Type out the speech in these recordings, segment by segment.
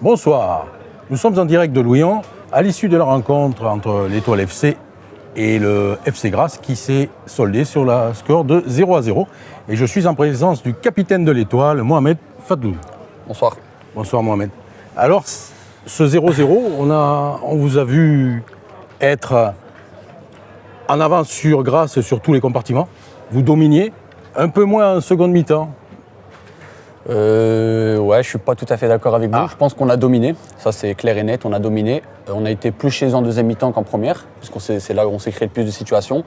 Bonsoir, nous sommes en direct de Louillon à l'issue de la rencontre entre l'Étoile FC et le FC Grasse qui s'est soldée sur la score de 0-0. Et je suis en présence du capitaine de l'Étoile, Mohamed Fadloun. Bonsoir. Bonsoir Mohamed. Alors, ce 0-0, on vous a vu être en avance sur Grasse sur tous les compartiments. Vous dominiez, un peu moins en seconde mi-temps. Ouais, je suis pas tout à fait d'accord avec vous. Je pense qu'on a dominé, ça c'est clair et net, on a dominé. On a été plus chez eux en deuxième mi-temps qu'en première, puisque c'est là où on s'est créé le plus de situations.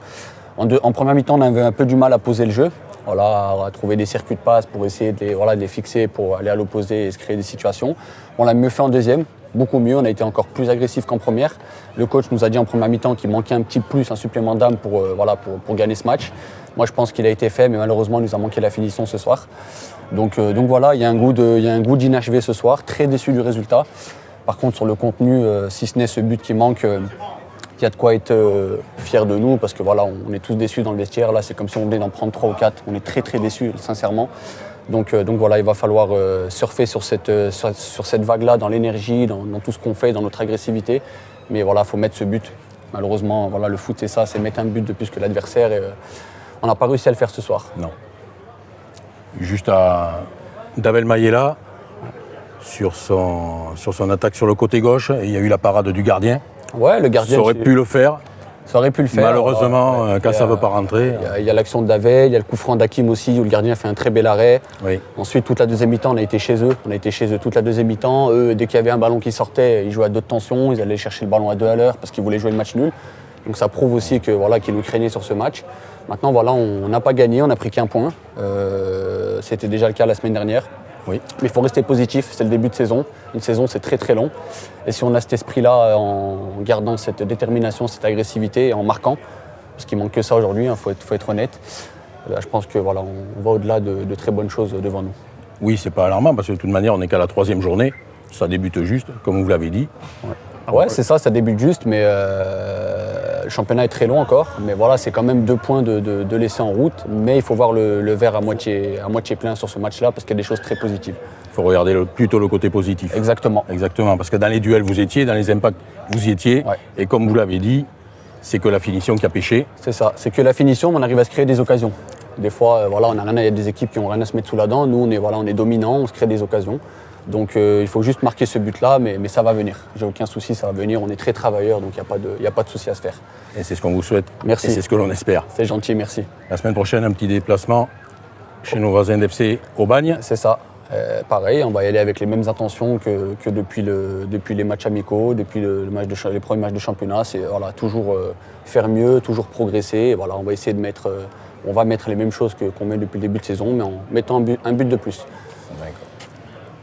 En première mi-temps, on avait un peu du mal à poser le jeu, à trouver des circuits de passe pour essayer de les fixer, pour aller à l'opposé et se créer des situations. On l'a mieux fait en deuxième, beaucoup mieux, on a été encore plus agressif qu'en première. Le coach nous a dit en première mi-temps qu'il manquait un petit plus, un supplément d'âme pour gagner ce match. Moi je pense qu'il a été fait, mais malheureusement il nous a manqué la finition ce soir. Donc voilà, il y a un goût d'inachevé ce soir, très déçu du résultat. Par contre sur le contenu, si ce n'est ce but qui manque, il y a de quoi être fier de nous, parce que voilà, on est tous déçus dans le vestiaire. Là c'est comme si on venait d'en prendre 3 ou 4, on est très très déçus sincèrement. Donc voilà, il va falloir surfer sur cette vague-là, dans l'énergie, dans tout ce qu'on fait, dans notre agressivité. Mais voilà, il faut mettre ce but. Malheureusement, voilà, le foot c'est ça, c'est mettre un but de plus que l'adversaire. Et, on n'a pas réussi à le faire ce soir. Non. Juste à Davel Mayela, sur son attaque sur le côté gauche, il y a eu la parade du gardien. Ouais, le gardien. Ça aurait pu le faire. Ça aurait pu le faire. Malheureusement, quand ça ne veut pas rentrer. Il y a l'action de Davel, il y a le coup franc d'Hakim aussi, où le gardien fait un très bel arrêt. Oui. Ensuite, toute la deuxième mi-temps, on a été chez eux. On a été chez eux toute la deuxième mi-temps. Eux, dès qu'il y avait un ballon qui sortait, ils jouaient à 2 de tension. Ils allaient chercher le ballon à 2 à l'heure parce qu'ils voulaient jouer le match nul. Donc ça prouve aussi qu'ils nous craignaient sur ce match. Maintenant, voilà, on n'a pas gagné, on n'a pris qu'un point. C'était déjà le cas la semaine dernière. Oui. Mais il faut rester positif, c'est le début de saison. Une saison, c'est très très long. Et si on a cet esprit-là, en gardant cette détermination, cette agressivité et en marquant, parce qu'il manque que ça aujourd'hui, faut être honnête, là, je pense que voilà, on va au-delà de très bonnes choses devant nous. Oui, c'est pas alarmant, parce que de toute manière, on n'est qu'à la 3e journée. Ça débute juste, comme vous l'avez dit. Ouais, c'est ça débute juste, mais le championnat est très long encore. Mais voilà, c'est quand même 2 points de laisser en route. Mais il faut voir le verre à moitié plein sur ce match-là, parce qu'il y a des choses très positives. Il faut regarder plutôt le côté positif. Exactement. Exactement, parce que dans les duels, vous étiez, dans les impacts, vous y étiez. Ouais. Et comme vous l'avez dit, c'est que la finition qui a pêché. C'est ça, c'est que la finition, mais on arrive à se créer des occasions. Des fois, il y a des équipes qui n'ont rien à se mettre sous la dent. Nous, on est dominants, on se crée des occasions. Donc il faut juste marquer ce but-là, mais ça va venir. J'ai aucun souci, ça va venir. On est très travailleurs, donc il n'y a pas de souci à se faire. Et c'est ce qu'on vous souhaite. Merci. Et c'est ce que l'on espère. C'est gentil, merci. La semaine prochaine, un petit déplacement chez nos voisins d'FC au Bagne. C'est ça. Pareil, on va y aller avec les mêmes intentions que depuis les matchs amicaux, depuis les premiers matchs de championnat. C'est toujours faire mieux, toujours progresser. Et voilà, on va essayer de mettre les mêmes choses qu'on met depuis le début de saison, mais en mettant un but de plus. D'accord.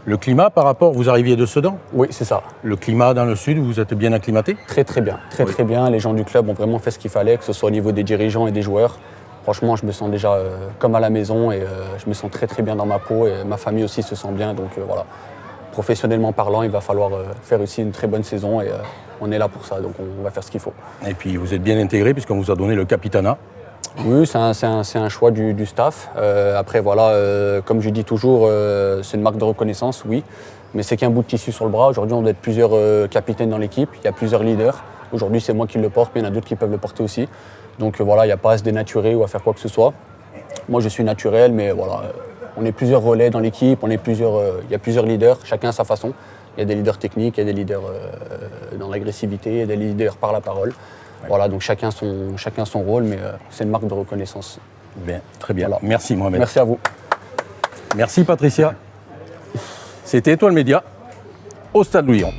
Le climat par rapport, vous arriviez de Sedan? Oui, c'est ça. Le climat dans le sud, vous êtes bien acclimaté? Très très bien, très bien. Les gens du club ont vraiment fait ce qu'il fallait, que ce soit au niveau des dirigeants et des joueurs. Franchement, je me sens déjà comme à la maison et je me sens très très bien dans ma peau et ma famille aussi se sent bien. Donc voilà, professionnellement parlant, il va falloir faire aussi une très bonne saison et on est là pour ça, donc on va faire ce qu'il faut. Et puis vous êtes bien intégré puisqu'on vous a donné le capitanat. Oui, c'est un choix du staff. Après, voilà, comme je dis toujours, c'est une marque de reconnaissance, oui. Mais c'est qu'un bout de tissu sur le bras. Aujourd'hui, on doit être plusieurs capitaines dans l'équipe. Il y a plusieurs leaders. Aujourd'hui, c'est moi qui le porte, mais il y en a d'autres qui peuvent le porter aussi. Donc voilà, il n'y a pas à se dénaturer ou à faire quoi que ce soit. Moi, je suis naturel, mais voilà, on est plusieurs relais dans l'équipe. Il y a plusieurs leaders, chacun à sa façon. Il y a des leaders techniques, il y a des leaders dans l'agressivité, il y a des leaders par la parole. Voilà, donc chacun son rôle, mais c'est une marque de reconnaissance. Bien, très bien. Voilà. Merci Mohamed. Merci à vous. Merci Patricia. C'était Étoile Média au Stade Louillon.